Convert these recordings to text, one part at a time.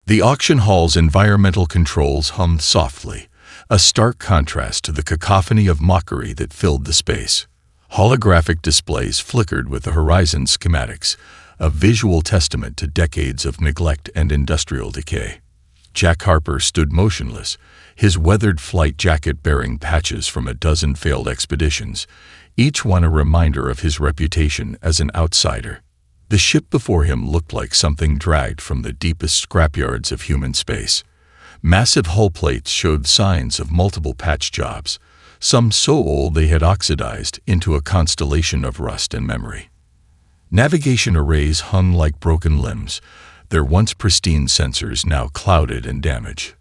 The auction hall's environmental controls hummed softly, a stark contrast to the cacophony of mockery that filled the space. Holographic displays flickered with the horizon schematics, a visual testament to decades of neglect and industrial decay. Jack Harper stood motionless, his weathered flight jacket bearing patches from a dozen failed expeditions, each one a reminder of his reputation as an outsider. The ship before him looked like something dragged from the deepest scrapyards of human space. Massive hull plates showed signs of multiple patch jobs, some so old they had oxidized into a constellation of rust and memory. Navigation arrays hung like broken limbs, their once pristine sensors now clouded and damaged.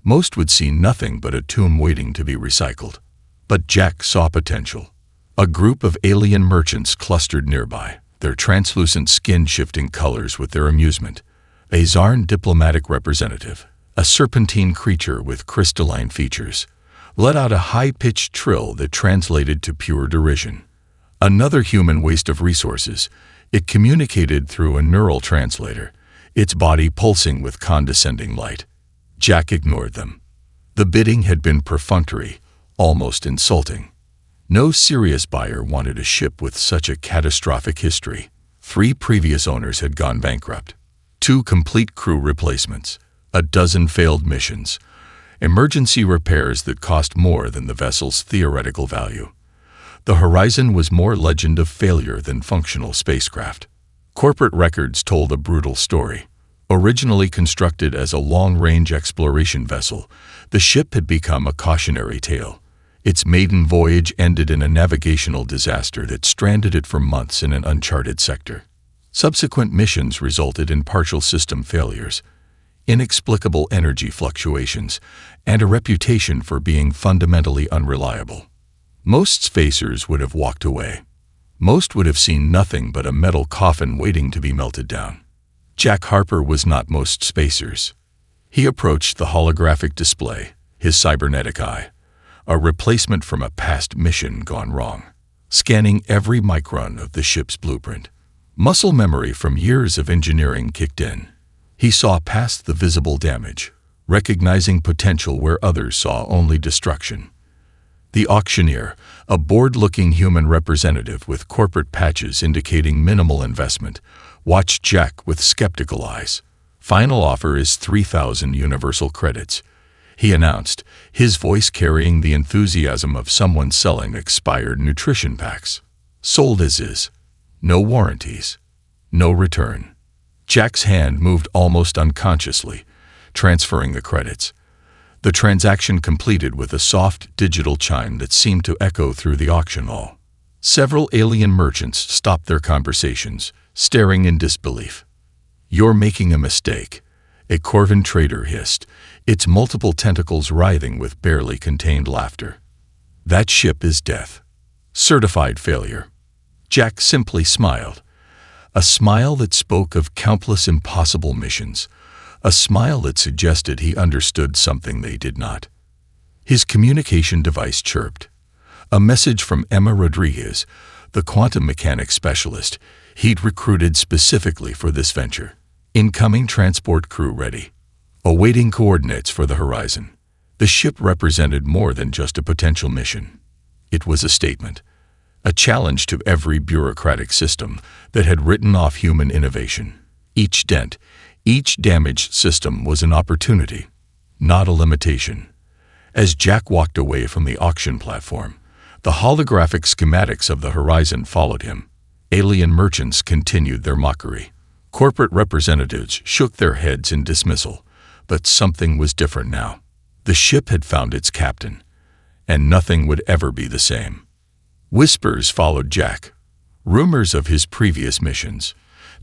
Most would see nothing but a tomb waiting to be recycled. But Jack saw potential. A group of alien merchants clustered nearby, their translucent skin shifting colors with their amusement. A Zarn diplomatic representative, a serpentine creature with crystalline features, let out a high-pitched trill that translated to pure derision. Another human waste of resources, it communicated through a neural translator, its body pulsing with condescending light. Jack ignored them. The bidding had been perfunctory, almost insulting. No serious buyer wanted a ship with such a catastrophic history. 3 previous owners had gone bankrupt. 2 complete crew replacements, a dozen failed missions, emergency repairs that cost more than the vessel's theoretical value. The Horizon was more legend of failure than functional spacecraft. Corporate records told a brutal story. Originally constructed as a long-range exploration vessel, the ship had become a cautionary tale. Its maiden voyage ended in a navigational disaster that stranded it for months in an uncharted sector. Subsequent missions resulted in partial system failures, inexplicable energy fluctuations, and a reputation for being fundamentally unreliable. Most spacers would have walked away. Most would have seen nothing but a metal coffin waiting to be melted down. Jack Harper was not most spacers. He approached the holographic display, his cybernetic eye, a replacement from a past mission gone wrong, scanning every micron of the ship's blueprint. Muscle memory from years of engineering kicked in. He saw past the visible damage, recognizing potential where others saw only destruction. The auctioneer, a bored-looking human representative with corporate patches indicating minimal investment, watched Jack with skeptical eyes. "Final offer is 3,000 universal credits," he announced, his voice carrying the enthusiasm of someone selling expired nutrition packs. "Sold as is. No warranties. No return." Jack's hand moved almost unconsciously, transferring the credits. The transaction completed with a soft digital chime that seemed to echo through the auction hall. Several alien merchants stopped their conversations, staring in disbelief. "You're making a mistake," a Corvin trader hissed, its multiple tentacles writhing with barely contained laughter. "That ship is death. Certified failure." Jack simply smiled. A smile that spoke of countless impossible missions. A smile that suggested he understood something they did not. His communication device chirped. A message from Emma Rodriguez, the quantum mechanics specialist he'd recruited specifically for this venture. Incoming transport crew ready. Awaiting coordinates for the Horizon. The ship represented more than just a potential mission. It was a statement. A challenge to every bureaucratic system that had written off human innovation. Each dent, each damaged system was an opportunity, not a limitation. As Jack walked away from the auction platform, the holographic schematics of the Horizon followed him. Alien merchants continued their mockery. Corporate representatives shook their heads in dismissal, but something was different now. The ship had found its captain, and nothing would ever be the same. Whispers followed Jack, rumors of his previous missions,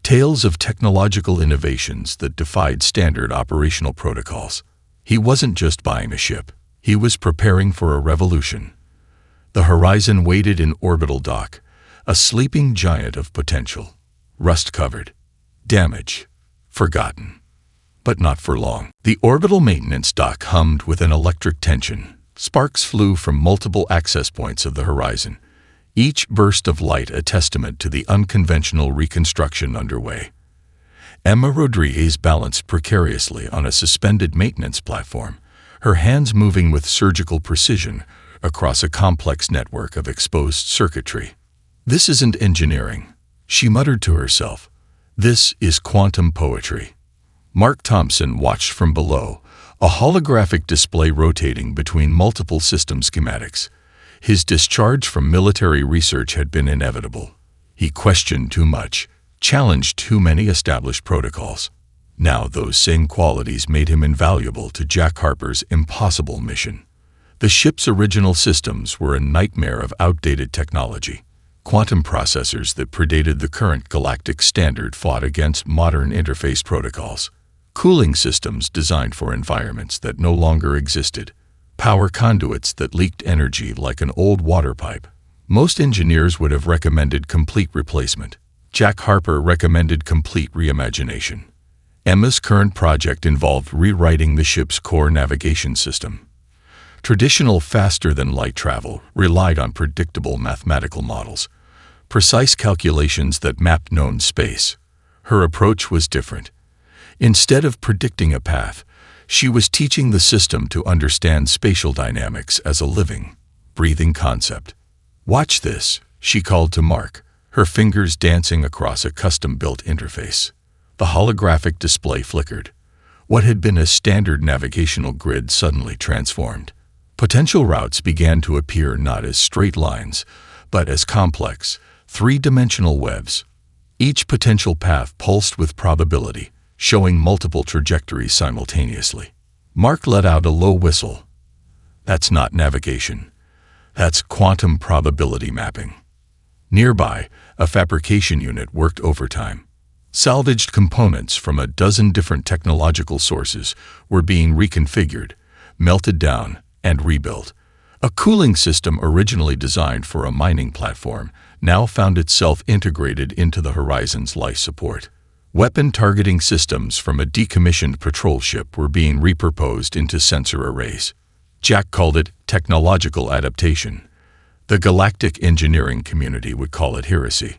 tales of technological innovations that defied standard operational protocols. He wasn't just buying a ship, he was preparing for a revolution. The Horizon waited in orbital dock, a sleeping giant of potential, rust-covered, damaged, forgotten. But not for long. The orbital maintenance dock hummed with an electric tension. Sparks flew from multiple access points of the Horizon, each burst of light a testament to the unconventional reconstruction underway. Emma Rodriguez balanced precariously on a suspended maintenance platform, her hands moving with surgical precision across a complex network of exposed circuitry. "This isn't engineering," she muttered to herself. "This is quantum poetry." Mark Thompson watched from below, a holographic display rotating between multiple system schematics. His discharge from military research had been inevitable. He questioned too much, challenged too many established protocols. Now those same qualities made him invaluable to Jack Harper's impossible mission. The ship's original systems were a nightmare of outdated technology. Quantum processors that predated the current galactic standard fought against modern interface protocols. Cooling systems designed for environments that no longer existed. Power conduits that leaked energy like an old water pipe. Most engineers would have recommended complete replacement. Jack Harper recommended complete reimagination. Emma's current project involved rewriting the ship's core navigation system. Traditional faster-than-light travel relied on predictable mathematical models, precise calculations that mapped known space. Her approach was different. Instead of predicting a path, she was teaching the system to understand spatial dynamics as a living, breathing concept. "Watch this," she called to Mark, her fingers dancing across a custom-built interface. The holographic display flickered. What had been a standard navigational grid suddenly transformed. Potential routes began to appear not as straight lines, but as complex, three-dimensional webs. Each potential path pulsed with probability, showing multiple trajectories simultaneously. Mark let out a low whistle. "That's not navigation. That's quantum probability mapping." Nearby, a fabrication unit worked overtime. Salvaged components from a dozen different technological sources were being reconfigured, melted down, and rebuilt. A cooling system originally designed for a mining platform now found itself integrated into the Horizon's life support. Weapon targeting systems from a decommissioned patrol ship were being repurposed into sensor arrays. Jack called it technological adaptation. The galactic engineering community would call it heresy.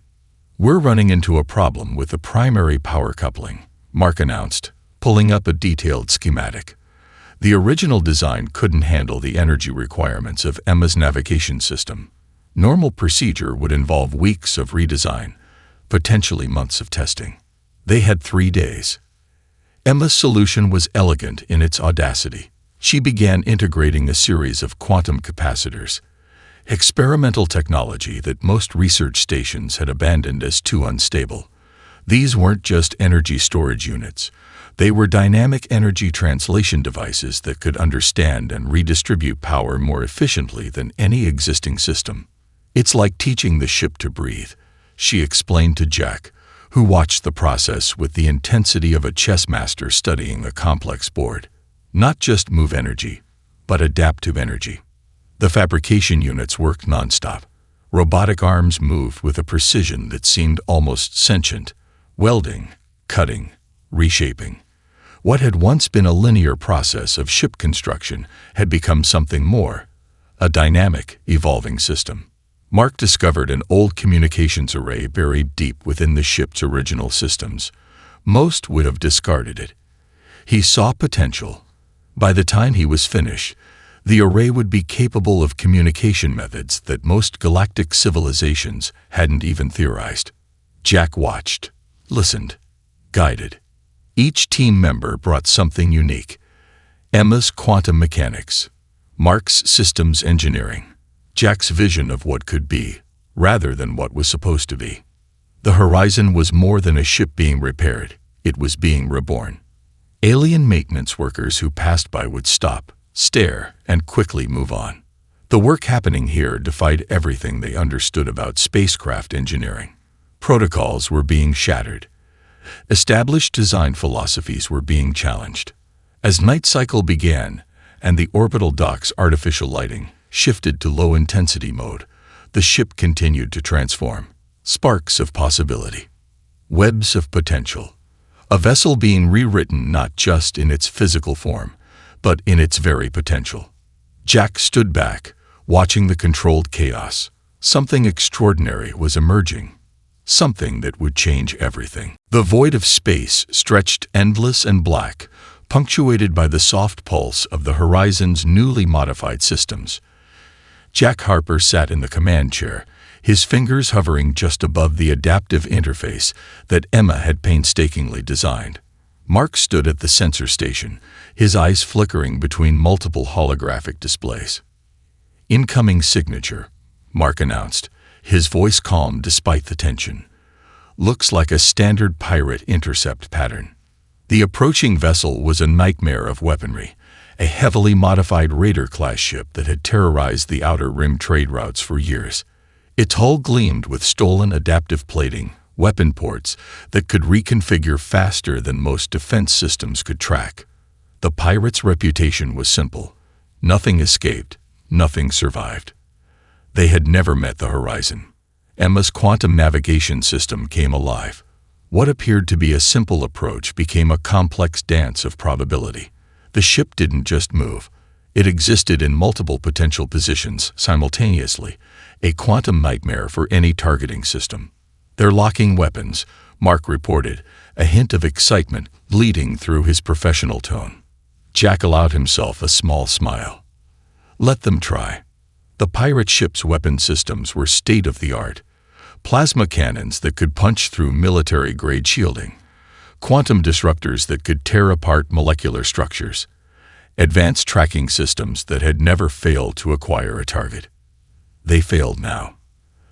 "We're running into a problem with the primary power coupling," Mark announced, pulling up a detailed schematic. The original design couldn't handle the energy requirements of Emma's navigation system. Normal procedure would involve weeks of redesign, potentially months of testing. They had 3 days. Emma's solution was elegant in its audacity. She began integrating a series of quantum capacitors, experimental technology that most research stations had abandoned as too unstable. These weren't just energy storage units. They were dynamic energy translation devices that could understand and redistribute power more efficiently than any existing system. "It's like teaching the ship to breathe," she explained to Jack, who watched the process with the intensity of a chess master studying a complex board. Not just move energy, but adaptive energy. The fabrication units worked nonstop. Robotic arms moved with a precision that seemed almost sentient, welding, cutting, reshaping. What had once been a linear process of ship construction had become something more, a dynamic, evolving system. Mark discovered an old communications array buried deep within the ship's original systems. Most would have discarded it. He saw potential. By the time he was finished, the array would be capable of communication methods that most galactic civilizations hadn't even theorized. Jack watched, listened, guided. Each team member brought something unique. Emma's quantum mechanics, Mark's systems engineering, Jack's vision of what could be, rather than what was supposed to be. The Horizon was more than a ship being repaired. It was being reborn. Alien maintenance workers who passed by would stop, stare, and quickly move on. The work happening here defied everything they understood about spacecraft engineering. Protocols were being shattered. Established design philosophies were being challenged. As night cycle began, and the orbital dock's artificial lighting shifted to low-intensity mode, the ship continued to transform. Sparks of possibility. Webs of potential. A vessel being rewritten not just in its physical form, but in its very potential. Jack stood back, watching the controlled chaos. Something extraordinary was emerging. something that would change everything. The void of space stretched endless and black, punctuated by the soft pulse of the Horizon's newly modified systems. Jack Harper sat in the command chair, his fingers hovering just above the adaptive interface that Emma had painstakingly designed. Mark stood at the sensor station, his eyes flickering between multiple holographic displays. "Incoming signature," Mark announced, his voice calm despite the tension. "Looks like a standard pirate intercept pattern." The approaching vessel was a nightmare of weaponry, a heavily modified raider-class ship that had terrorized the Outer Rim trade routes for years. Its hull gleamed with stolen adaptive plating, weapon ports that could reconfigure faster than most defense systems could track. The pirates' reputation was simple. Nothing escaped, nothing survived. They had never met the Horizon. Emma's quantum navigation system came alive. What appeared to be a simple approach became a complex dance of probability. The ship didn't just move. It existed in multiple potential positions simultaneously, a quantum nightmare for any targeting system. "They're locking weapons," Mark reported, a hint of excitement bleeding through his professional tone. Jack allowed himself a small smile. Let them try. The pirate ship's weapon systems were state-of-the-art. Plasma cannons that could punch through military-grade shielding. Quantum disruptors that could tear apart molecular structures. Advanced tracking systems that had never failed to acquire a target. They failed now.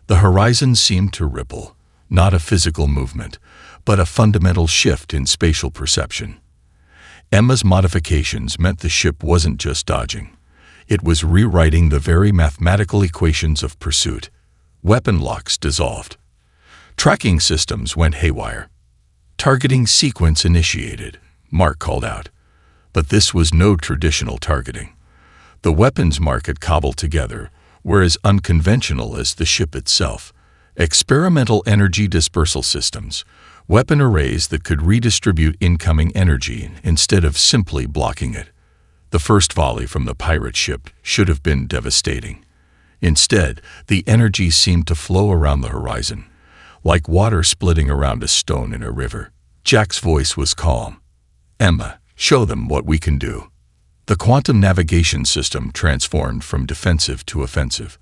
The Horizon seemed to ripple, not a physical movement, but a fundamental shift in spatial perception. Emma's modifications meant the ship wasn't just dodging. It was rewriting the very mathematical equations of pursuit. Weapon locks dissolved. Tracking systems went haywire. "Targeting sequence initiated," Mark called out. But this was no traditional targeting. The weapons Mark had cobbled together were as unconventional as the ship itself. Experimental energy dispersal systems, weapon arrays that could redistribute incoming energy instead of simply blocking it. The first volley from the pirate ship should have been devastating. Instead, the energy seemed to flow around the Horizon, like water splitting around a stone in a river. Jack's voice was calm. "Emma, show them what we can do." The quantum navigation system transformed from defensive to offensive.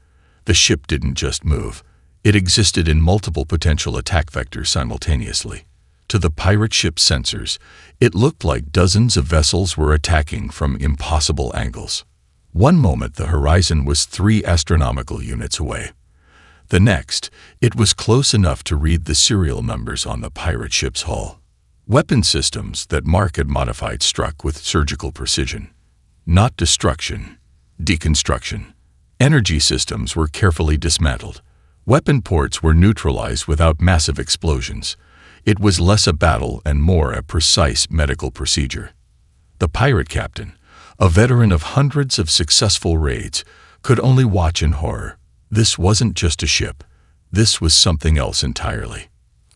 The ship didn't just move. It existed in multiple potential attack vectors simultaneously. To the pirate ship's sensors, it looked like dozens of vessels were attacking from impossible angles. One moment the Horizon was 3 astronomical units away. The next, it was close enough to read the serial numbers on the pirate ship's hull. Weapon systems that Mark had modified struck with surgical precision. Not destruction, deconstruction. Energy systems were carefully dismantled. Weapon ports were neutralized without massive explosions. It was less a battle and more a precise medical procedure. The pirate captain, a veteran of hundreds of successful raids, could only watch in horror. This wasn't just a ship. This was something else entirely.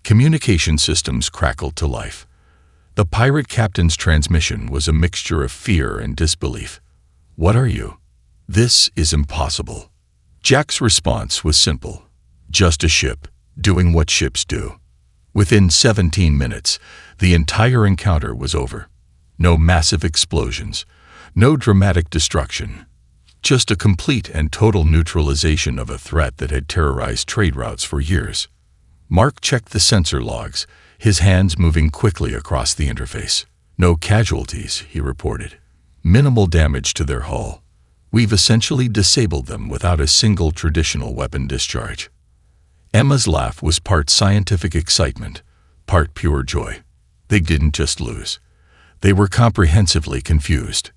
Communication systems crackled to life. The pirate captain's transmission was a mixture of fear and disbelief. "What are you?" "This is impossible." Jack's response was simple. Just a ship, doing what ships do. Within 17 minutes, the entire encounter was over. No massive explosions, no dramatic destruction. Just a complete and total neutralization of a threat that had terrorized trade routes for years. Mark checked the sensor logs, his hands moving quickly across the interface. "No casualties," he reported. "Minimal damage to their hull. We've essentially disabled them without a single traditional weapon discharge." Emma's laugh was part scientific excitement, part pure joy. They didn't just lose. They were comprehensively confused.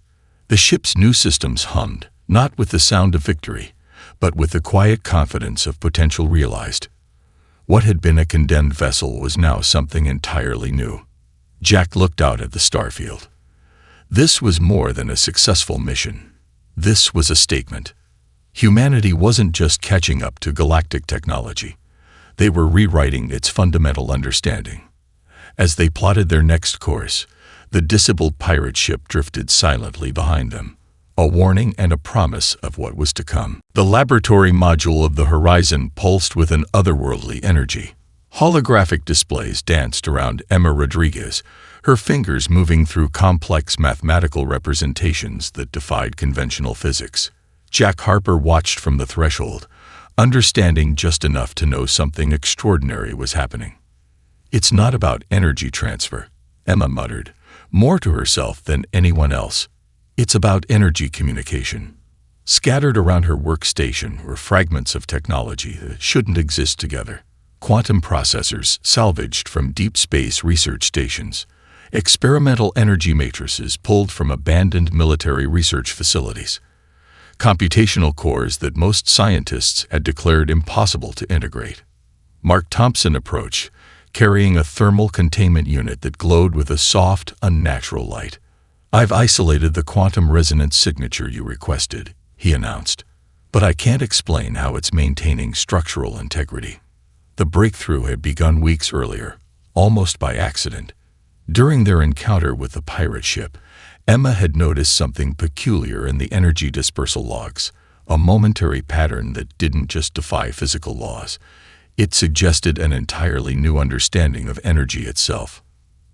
The ship's new systems hummed, not with the sound of victory, but with the quiet confidence of potential realized. What had been a condemned vessel was now something entirely new. Jack looked out at the starfield. This was more than a successful mission. This was a statement. Humanity wasn't just catching up to galactic technology. They were rewriting its fundamental understanding. As they plotted their next course, the disabled pirate ship drifted silently behind them, a warning and a promise of what was to come. The laboratory module of the Horizon pulsed with an otherworldly energy. Holographic displays danced around Emma Rodriguez, her fingers moving through complex mathematical representations that defied conventional physics. Jack Harper watched from the threshold, understanding just enough to know something extraordinary was happening. "It's not about energy transfer," Emma muttered, more to herself than anyone else. "It's about energy communication." Scattered around her workstation were fragments of technology that shouldn't exist together. Quantum processors salvaged from deep space research stations, experimental energy matrices pulled from abandoned military research facilities, computational cores that most scientists had declared impossible to integrate. Mark Thompson approached, carrying a thermal containment unit that glowed with a soft, unnatural light. "I've isolated the quantum resonance signature you requested," he announced, "but I can't explain how it's maintaining structural integrity." The breakthrough had begun weeks earlier, almost by accident. During their encounter with the pirate ship, Emma had noticed something peculiar in the energy dispersal logs, a momentary pattern that didn't just defy physical laws. It suggested an entirely new understanding of energy itself.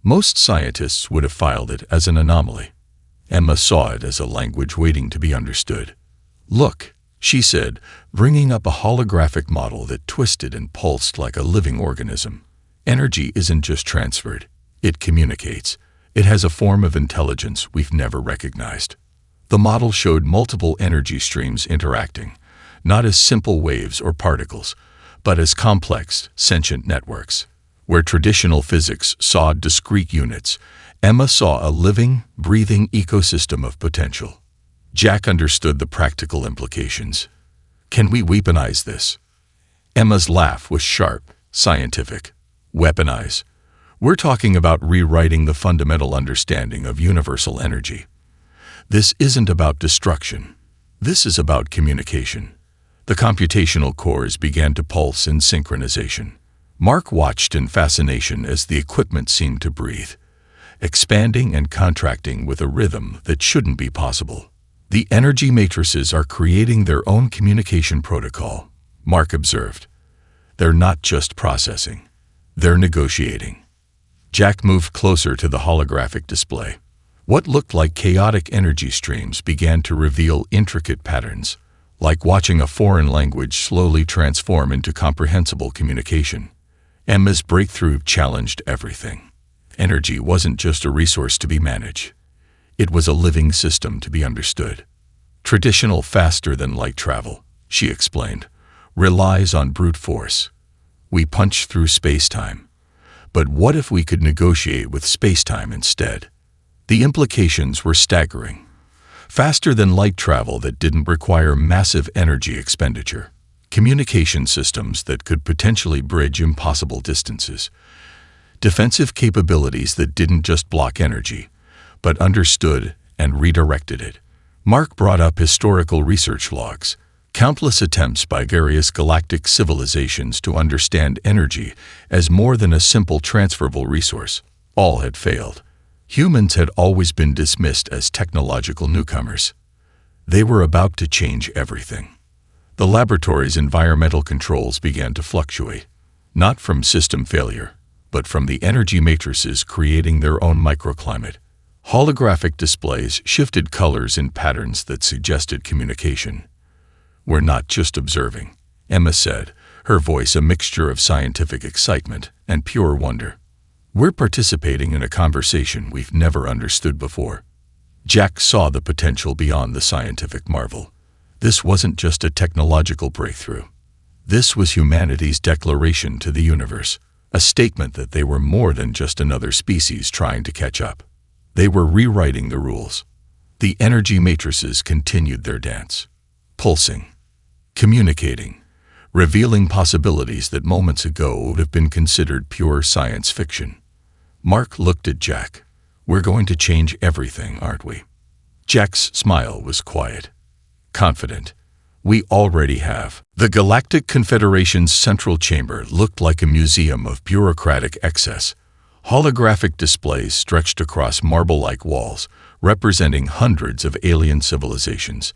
Most scientists would have filed it as an anomaly. Emma saw it as a language waiting to be understood. "Look," she said, bringing up a holographic model that twisted and pulsed like a living organism. "Energy isn't just transferred, it communicates. It has a form of intelligence we've never recognized." The model showed multiple energy streams interacting, not as simple waves or particles, but as complex, sentient networks. Where traditional physics saw discrete units, Emma saw a living, breathing ecosystem of potential. Jack understood the practical implications. "Can we weaponize this?" Emma's laugh was sharp, scientific. "Weaponize? We're talking about rewriting the fundamental understanding of universal energy. This isn't about destruction. This is about communication." The computational cores began to pulse in synchronization. Mark watched in fascination as the equipment seemed to breathe, expanding and contracting with a rhythm that shouldn't be possible. "The energy matrices are creating their own communication protocol," Mark observed. "They're not just processing. They're negotiating." Jack moved closer to the holographic display. What looked like chaotic energy streams began to reveal intricate patterns, like watching a foreign language slowly transform into comprehensible communication. Emma's breakthrough challenged everything. Energy wasn't just a resource to be managed. It was a living system to be understood. "Traditional faster-than-light travel," she explained, "relies on brute force. We punch through space-time. But what if we could negotiate with space-time instead?" The implications were staggering. Faster-than-light travel that didn't require massive energy expenditure. Communication systems that could potentially bridge impossible distances. Defensive capabilities that didn't just block energy, but understood and redirected it. Mark brought up historical research logs. Countless attempts by various galactic civilizations to understand energy as more than a simple transferable resource. All had failed. Humans had always been dismissed as technological newcomers. They were about to change everything. The laboratory's environmental controls began to fluctuate, not from system failure, but from the energy matrices creating their own microclimate. Holographic displays shifted colors in patterns that suggested communication. "We're not just observing," Emma said, her voice a mixture of scientific excitement and pure wonder. "We're participating in a conversation we've never understood before." Jack saw the potential beyond the scientific marvel. This wasn't just a technological breakthrough. This was humanity's declaration to the universe, a statement that they were more than just another species trying to catch up. They were rewriting the rules. The energy matrices continued their dance, pulsing, communicating, revealing possibilities that moments ago would have been considered pure science fiction. Mark looked at Jack. "We're going to change everything, aren't we?" Jack's smile was quiet, confident. "We already have." The Galactic Confederation's central chamber looked like a museum of bureaucratic excess. Holographic displays stretched across marble-like walls, representing hundreds of alien civilizations.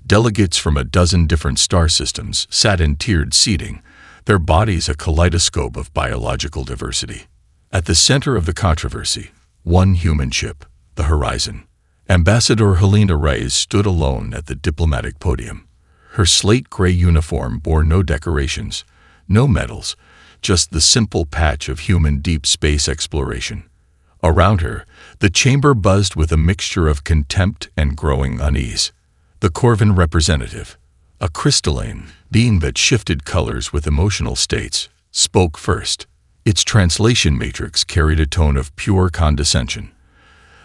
Delegates from a dozen different star systems sat in tiered seating, their bodies a kaleidoscope of biological diversity. At the center of the controversy, one human ship, the Horizon. Ambassador Helena Reyes stood alone at the diplomatic podium. Her slate-gray uniform bore no decorations, no medals, just the simple patch of human deep space exploration. Around her, the chamber buzzed with a mixture of contempt and growing unease. The Corvin representative, a crystalline being that shifted colors with emotional states, spoke first. Its translation matrix carried a tone of pure condescension.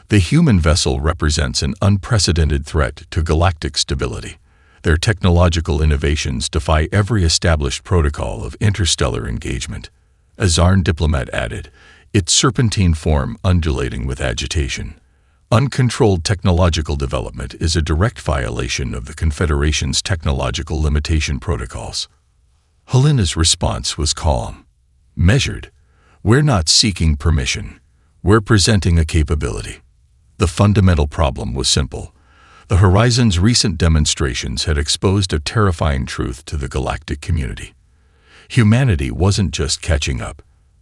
The human vessel represents an unprecedented threat to galactic stability. Their technological innovations defy every established protocol of interstellar engagement. A Zarn diplomat added, its serpentine form undulating with agitation. Uncontrolled technological development is a direct violation of the Confederation's technological limitation protocols. Helena's response was calm, measured. We're not seeking permission. We're presenting a capability. The fundamental problem was simple. The Horizon's recent demonstrations had exposed a terrifying truth to the galactic community. Humanity wasn't just catching up.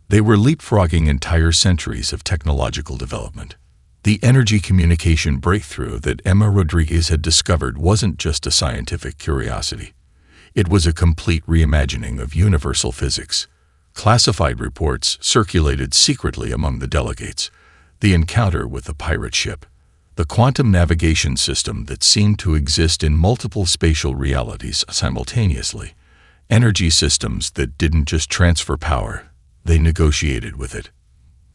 They were leapfrogging entire centuries of technological development. The energy communication breakthrough that Emma Rodriguez had discovered wasn't just a scientific curiosity. It was a complete reimagining of universal physics. Classified reports circulated secretly among the delegates. The encounter with the pirate ship. The quantum navigation system that seemed to exist in multiple spatial realities simultaneously. Energy systems that didn't just transfer power, they negotiated with it.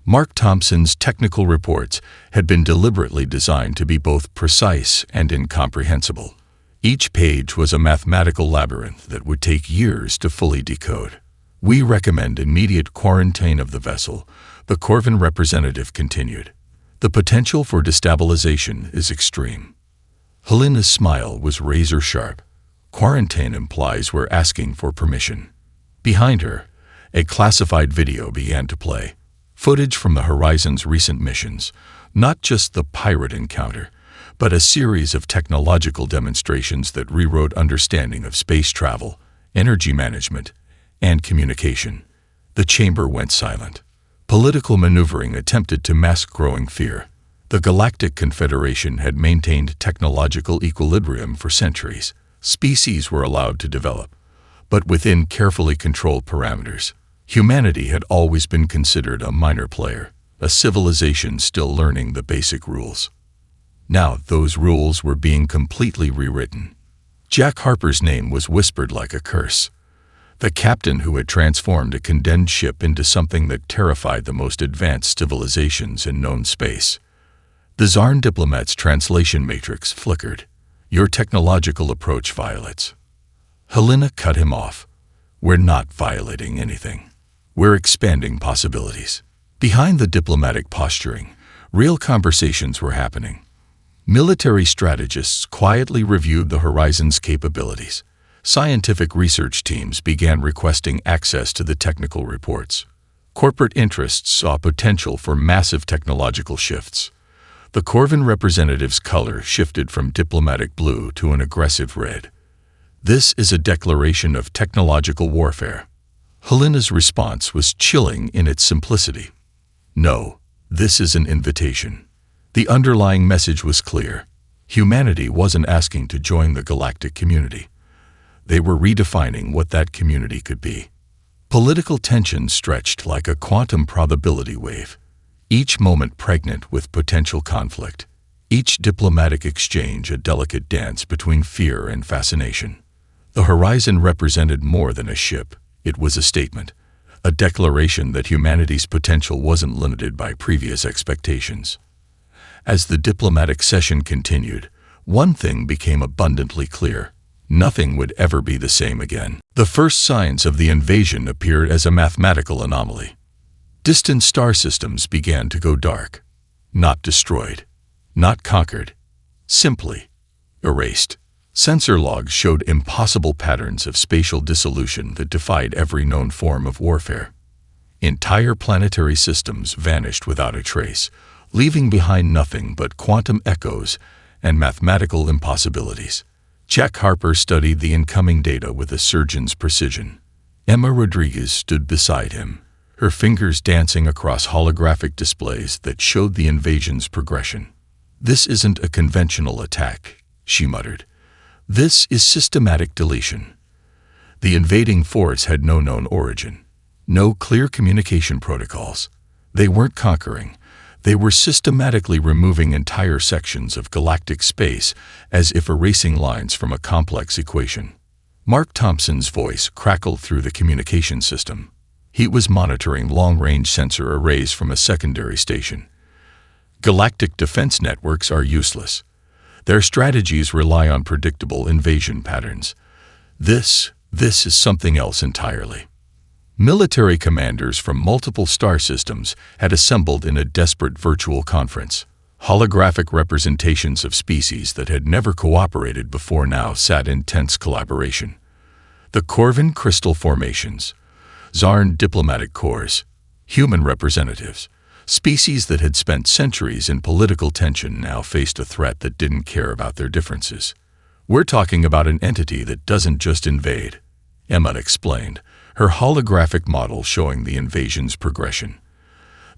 Mark Thompson's technical reports had been deliberately designed to be both precise and incomprehensible. Each page was a mathematical labyrinth that would take years to fully decode. We recommend immediate quarantine of the vessel, the Corvin representative continued. The potential for destabilization is extreme. Helena's smile was razor-sharp. Quarantine implies we're asking for permission. Behind her, a classified video began to play. Footage from the Horizon's recent missions, not just the pirate encounter, but a series of technological demonstrations that rewrote understanding of space travel, energy management, and communication. The chamber went silent. Political maneuvering attempted to mask growing fear. The Galactic Confederation had maintained technological equilibrium for centuries. Species were allowed to develop, but within carefully controlled parameters. Humanity had always been considered a minor player, a civilization still learning the basic rules. Now those rules were being completely rewritten. Jack Harper's name was whispered like a curse. The captain who had transformed a condemned ship into something that terrified the most advanced civilizations in known space. The Zarn diplomat's translation matrix flickered. Your technological approach violates. Helena cut him off. We're not violating anything. We're expanding possibilities. Behind the diplomatic posturing, real conversations were happening. Military strategists quietly reviewed the Horizon's capabilities. Scientific research teams began requesting access to the technical reports. Corporate interests saw potential for massive technological shifts. The Corvin representative's color shifted from diplomatic blue to an aggressive red. This is a declaration of technological warfare. Helena's response was chilling in its simplicity. No, this is an invitation. The underlying message was clear. Humanity wasn't asking to join the galactic community. They were redefining what that community could be. Political tension stretched like a quantum probability wave, each moment pregnant with potential conflict, each diplomatic exchange a delicate dance between fear and fascination. The Horizon represented more than a ship. It was a statement, a declaration that humanity's potential wasn't limited by previous expectations. As the diplomatic session continued, one thing became abundantly clear. Nothing would ever be the same again. The first signs of the invasion appeared as a mathematical anomaly. Distant star systems began to go dark. Not destroyed, not conquered, simply erased. Sensor logs showed impossible patterns of spatial dissolution that defied every known form of warfare. Entire planetary systems vanished without a trace, leaving behind nothing but quantum echoes and mathematical impossibilities. Jack Harper studied the incoming data with a surgeon's precision. Emma Rodriguez stood beside him, her fingers dancing across holographic displays that showed the invasion's progression. "This isn't a conventional attack," she muttered. "This is systematic deletion." The invading force had no known origin, no clear communication protocols. They weren't conquering. They were systematically removing entire sections of galactic space as if erasing lines from a complex equation. Mark Thompson's voice crackled through the communication system. He was monitoring long-range sensor arrays from a secondary station. "Galactic defense networks are useless. Their strategies rely on predictable invasion patterns. This is something else entirely." Military commanders from multiple star systems had assembled in a desperate virtual conference. Holographic representations of species that had never cooperated before now sat in tense collaboration. The Corvin crystal formations, Zarn diplomatic corps, human representatives, species that had spent centuries in political tension now faced a threat that didn't care about their differences. "We're talking about an entity that doesn't just invade," Emma explained, her holographic model showing the invasion's progression.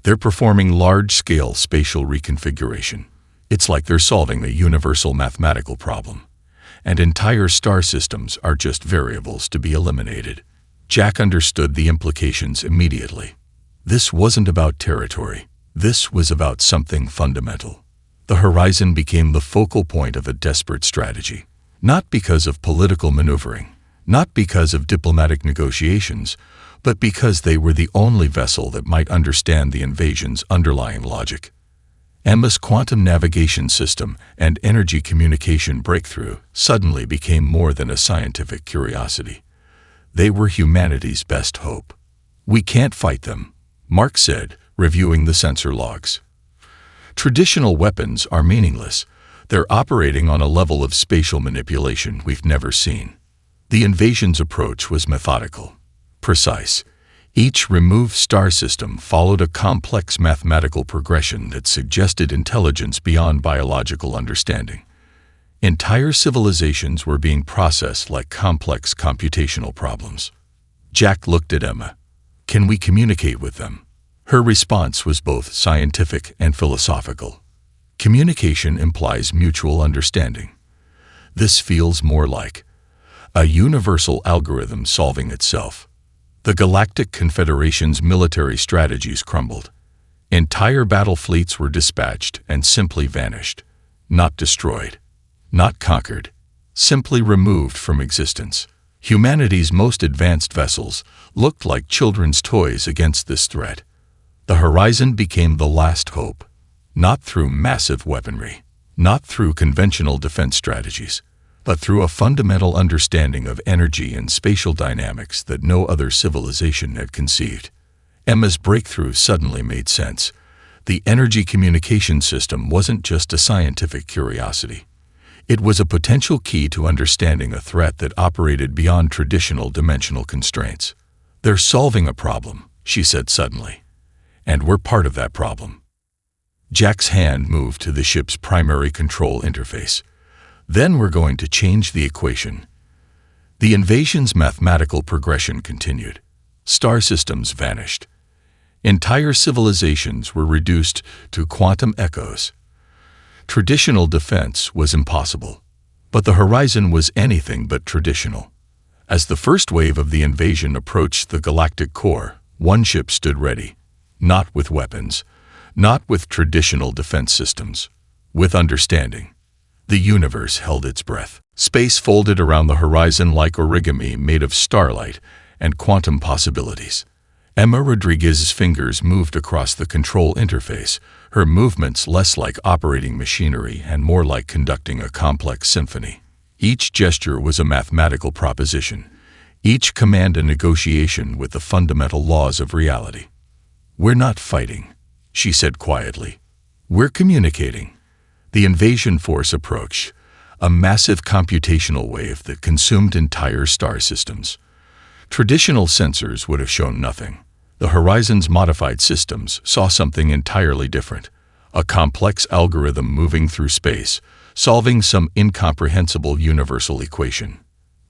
"They're performing large-scale spatial reconfiguration. It's like they're solving a universal mathematical problem. And entire star systems are just variables to be eliminated." Jack understood the implications immediately. This wasn't about territory. This was about something fundamental. The horizon became the focal point of a desperate strategy. Not because of political maneuvering, not because of diplomatic negotiations, but because they were the only vessel that might understand the invasion's underlying logic. Emma's quantum navigation system and energy communication breakthrough suddenly became more than a scientific curiosity. They were humanity's best hope. "We can't fight them," Mark said, reviewing the sensor logs. "Traditional weapons are meaningless. They're operating on a level of spatial manipulation we've never seen." The invasion's approach was methodical, precise. Each removed star system followed a complex mathematical progression that suggested intelligence beyond biological understanding. Entire civilizations were being processed like complex computational problems. Jack looked at Emma. "Can we communicate with them?" Her response was both scientific and philosophical. "Communication implies mutual understanding. This feels more like a universal algorithm solving itself." The Galactic Confederation's military strategies crumbled. Entire battle fleets were dispatched and simply vanished. Not destroyed, not conquered, simply removed from existence. Humanity's most advanced vessels looked like children's toys against this threat. The horizon became the last hope, not through massive weaponry, not through conventional defense strategies, but through a fundamental understanding of energy and spatial dynamics that no other civilization had conceived. Emma's breakthrough suddenly made sense. The energy communication system wasn't just a scientific curiosity. It was a potential key to understanding a threat that operated beyond traditional dimensional constraints. "They're solving a problem," she said suddenly. "And we're part of that problem." Jack's hand moved to the ship's primary control interface. "Then we're going to change the equation." The invasion's mathematical progression continued. Star systems vanished. Entire civilizations were reduced to quantum echoes. Traditional defense was impossible, but the horizon was anything but traditional. As the first wave of the invasion approached the galactic core, one ship stood ready, not with weapons, not with traditional defense systems, with understanding. The universe held its breath. Space folded around the horizon like origami made of starlight and quantum possibilities. Emma Rodriguez's fingers moved across the control interface, her movements less like operating machinery and more like conducting a complex symphony. Each gesture was a mathematical proposition, each command a negotiation with the fundamental laws of reality. "We're not fighting," she said quietly. "We're communicating." The invasion force approached, a massive computational wave that consumed entire star systems. Traditional sensors would have shown nothing. The horizon's modified systems saw something entirely different, a complex algorithm moving through space, solving some incomprehensible universal equation.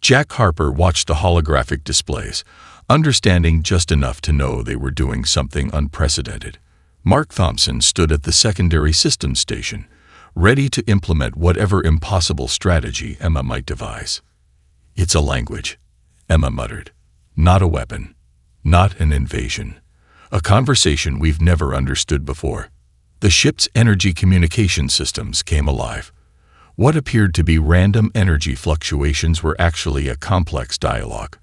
Jack Harper watched the holographic displays, understanding just enough to know they were doing something unprecedented. Mark Thompson stood at the secondary systems station, ready to implement whatever impossible strategy Emma might devise. "It's a language," Emma muttered. "Not a weapon. Not an invasion. A conversation we've never understood before." The ship's energy communication systems came alive. What appeared to be random energy fluctuations were actually a complex dialogue.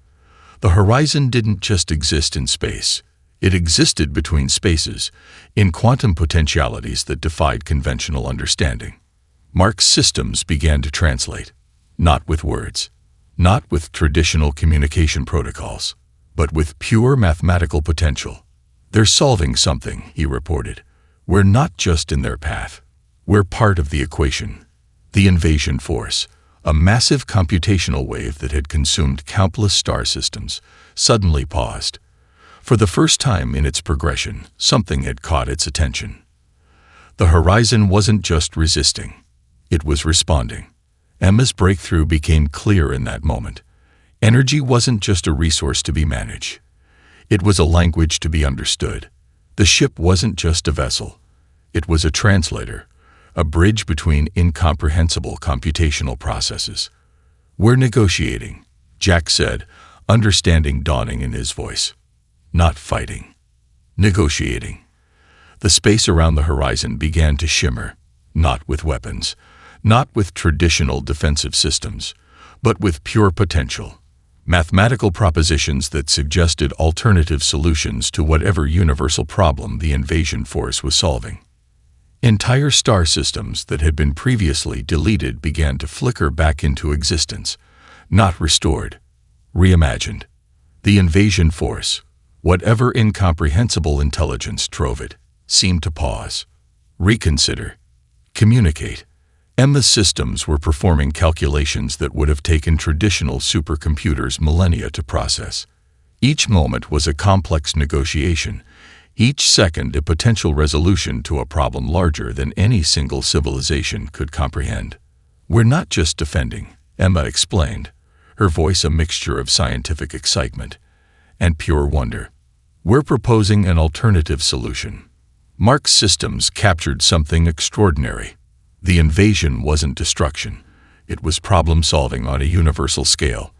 The horizon didn't just exist in space. It existed between spaces, in quantum potentialities that defied conventional understanding. Mark's systems began to translate, not with words, not with traditional communication protocols, but with pure mathematical potential. "They're solving something," he reported. "We're not just in their path. We're part of the equation." The invasion force, a massive computational wave that had consumed countless star systems, suddenly paused. For the first time in its progression, something had caught its attention. The horizon wasn't just resisting. It was responding. Emma's breakthrough became clear in that moment. Energy wasn't just a resource to be managed. It was a language to be understood. The ship wasn't just a vessel. It was a translator, a bridge between incomprehensible computational processes. "We're negotiating," Jack said, understanding dawning in his voice. "Not fighting. Negotiating." The space around the horizon began to shimmer, not with weapons, not with traditional defensive systems, but with pure potential. Mathematical propositions that suggested alternative solutions to whatever universal problem the invasion force was solving. Entire star systems that had been previously deleted began to flicker back into existence, not restored, reimagined. The invasion force, whatever incomprehensible intelligence drove it, seemed to pause, reconsider, communicate. Emma's systems were performing calculations that would have taken traditional supercomputers millennia to process. Each moment was a complex negotiation, each second a potential resolution to a problem larger than any single civilization could comprehend. "We're not just defending," Emma explained, her voice a mixture of scientific excitement and pure wonder. "We're proposing an alternative solution." Mark's systems captured something extraordinary. The invasion wasn't destruction. It was problem-solving on a universal scale,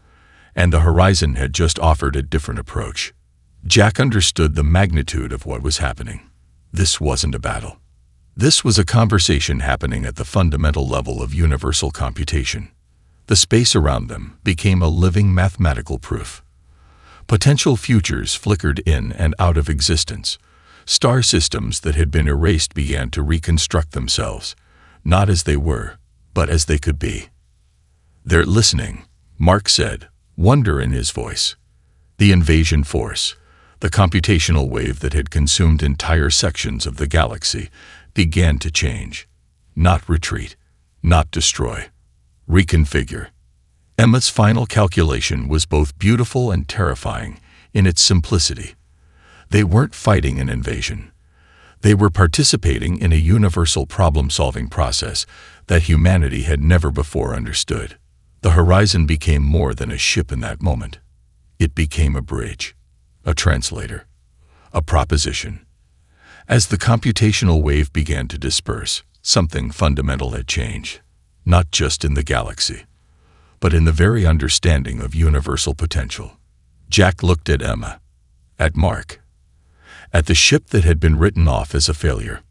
and the horizon had just offered a different approach. Jack understood the magnitude of what was happening. This wasn't a battle. This was a conversation happening at the fundamental level of universal computation. The space around them became a living mathematical proof. Potential futures flickered in and out of existence. Star systems that had been erased began to reconstruct themselves, not as they were, but as they could be. "They're listening," Mark said, wonder in his voice. The invasion force, the computational wave that had consumed entire sections of the galaxy, began to change. Not retreat, not destroy, reconfigure. Emma's final calculation was both beautiful and terrifying in its simplicity. They weren't fighting an invasion. They were participating in a universal problem-solving process that humanity had never before understood. The horizon became more than a ship in that moment. It became a bridge, a translator, a proposition. As the computational wave began to disperse, something fundamental had changed, not just in the galaxy, but in the very understanding of universal potential. Jack looked at Emma, at Mark, at the ship that had been written off as a failure.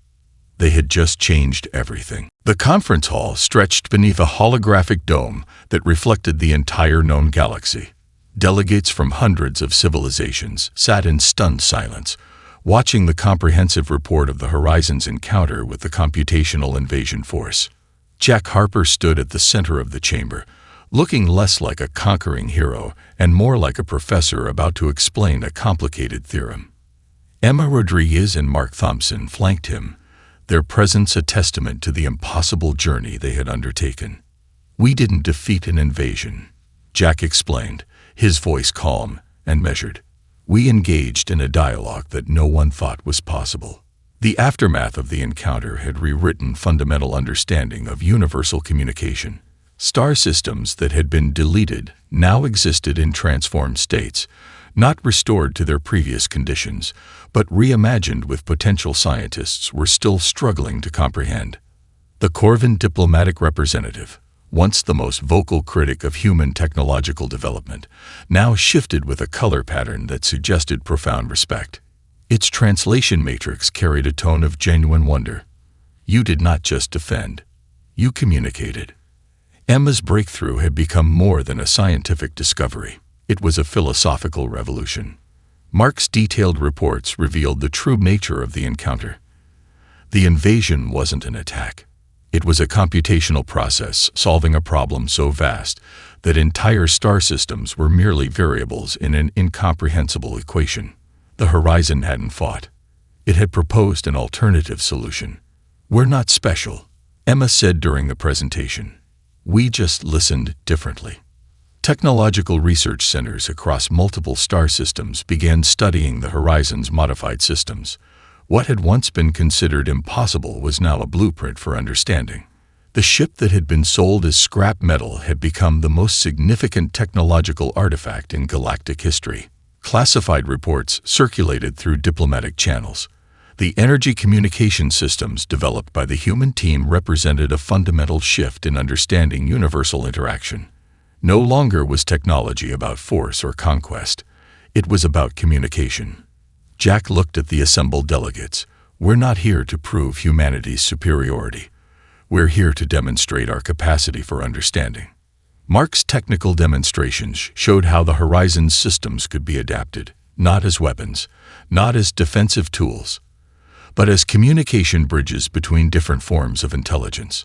They had just changed everything. The conference hall stretched beneath a holographic dome that reflected the entire known galaxy. Delegates from hundreds of civilizations sat in stunned silence, watching the comprehensive report of the Horizon's encounter with the computational invasion force. Jack Harper stood at the center of the chamber, looking less like a conquering hero and more like a professor about to explain a complicated theorem. Emma Rodriguez and Mark Thompson flanked him, their presence a testament to the impossible journey they had undertaken. "We didn't defeat an invasion," Jack explained, his voice calm and measured. "We engaged in a dialogue that no one thought was possible." The aftermath of the encounter had rewritten fundamental understanding of universal communication. Star systems that had been deleted now existed in transformed states, Not restored to their previous conditions, but reimagined with potential scientists were still struggling to comprehend. The Corvin diplomatic representative, once the most vocal critic of human technological development, now shifted with a color pattern that suggested profound respect. Its translation matrix carried a tone of genuine wonder. You did not just defend. You communicated. Emma's breakthrough had become more than a scientific discovery. It was a philosophical revolution. Mark's detailed reports revealed the true nature of the encounter. The invasion wasn't an attack. It was a computational process solving a problem so vast that entire star systems were merely variables in an incomprehensible equation. The Horizon hadn't fought. It had proposed an alternative solution. "We're not special," Emma said during the presentation. "We just listened differently." Technological research centers across multiple star systems began studying the Horizon's modified systems. What had once been considered impossible was now a blueprint for understanding. The ship that had been sold as scrap metal had become the most significant technological artifact in galactic history. Classified reports circulated through diplomatic channels. The energy communication systems developed by the human team represented a fundamental shift in understanding universal interaction. No longer was technology about force or conquest. It was about communication. Jack looked at the assembled delegates. "We're not here to prove humanity's superiority. We're here to demonstrate our capacity for understanding." Mark's technical demonstrations showed how the Horizon's systems could be adapted, not as weapons, not as defensive tools, but as communication bridges between different forms of intelligence.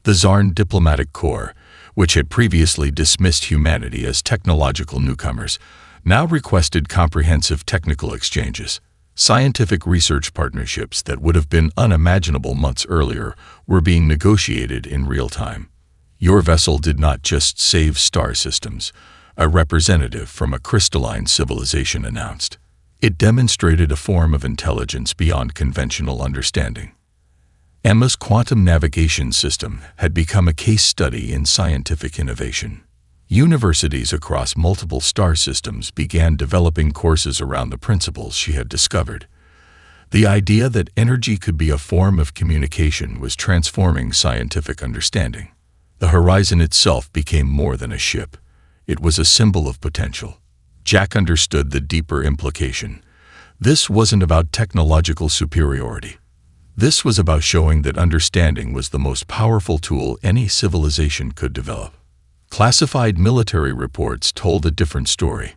The Zarn Diplomatic Corps, which had previously dismissed humanity as technological newcomers, now requested comprehensive technical exchanges. Scientific research partnerships that would have been unimaginable months earlier were being negotiated in real time. "Your vessel did not just save star systems," a representative from a crystalline civilization announced. "It demonstrated a form of intelligence beyond conventional understanding." Emma's quantum navigation system had become a case study in scientific innovation. Universities across multiple star systems began developing courses around the principles she had discovered. The idea that energy could be a form of communication was transforming scientific understanding. The Horizon itself became more than a ship. It was a symbol of potential. Jack understood the deeper implication. This wasn't about technological superiority. This was about showing that understanding was the most powerful tool any civilization could develop. Classified military reports told a different story.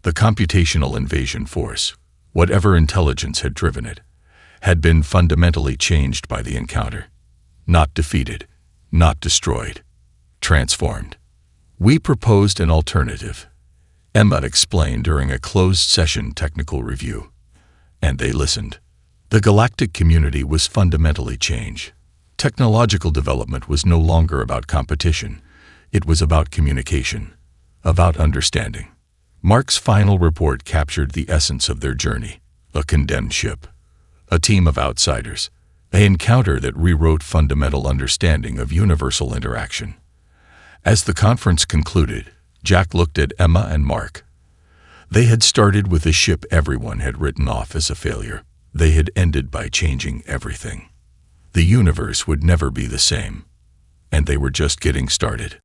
The computational invasion force, whatever intelligence had driven it, had been fundamentally changed by the encounter. Not defeated, not destroyed, transformed. "We proposed an alternative," Emma explained during a closed-session technical review. And they listened. The galactic community was fundamentally changed. Technological development was no longer about competition. It was about communication, about understanding. Mark's final report captured the essence of their journey: a condemned ship, a team of outsiders, an encounter that rewrote fundamental understanding of universal interaction. As the conference concluded, Jack looked at Emma and Mark. They had started with a ship everyone had written off as a failure. They had ended by changing everything. The universe would never be the same, and they were just getting started.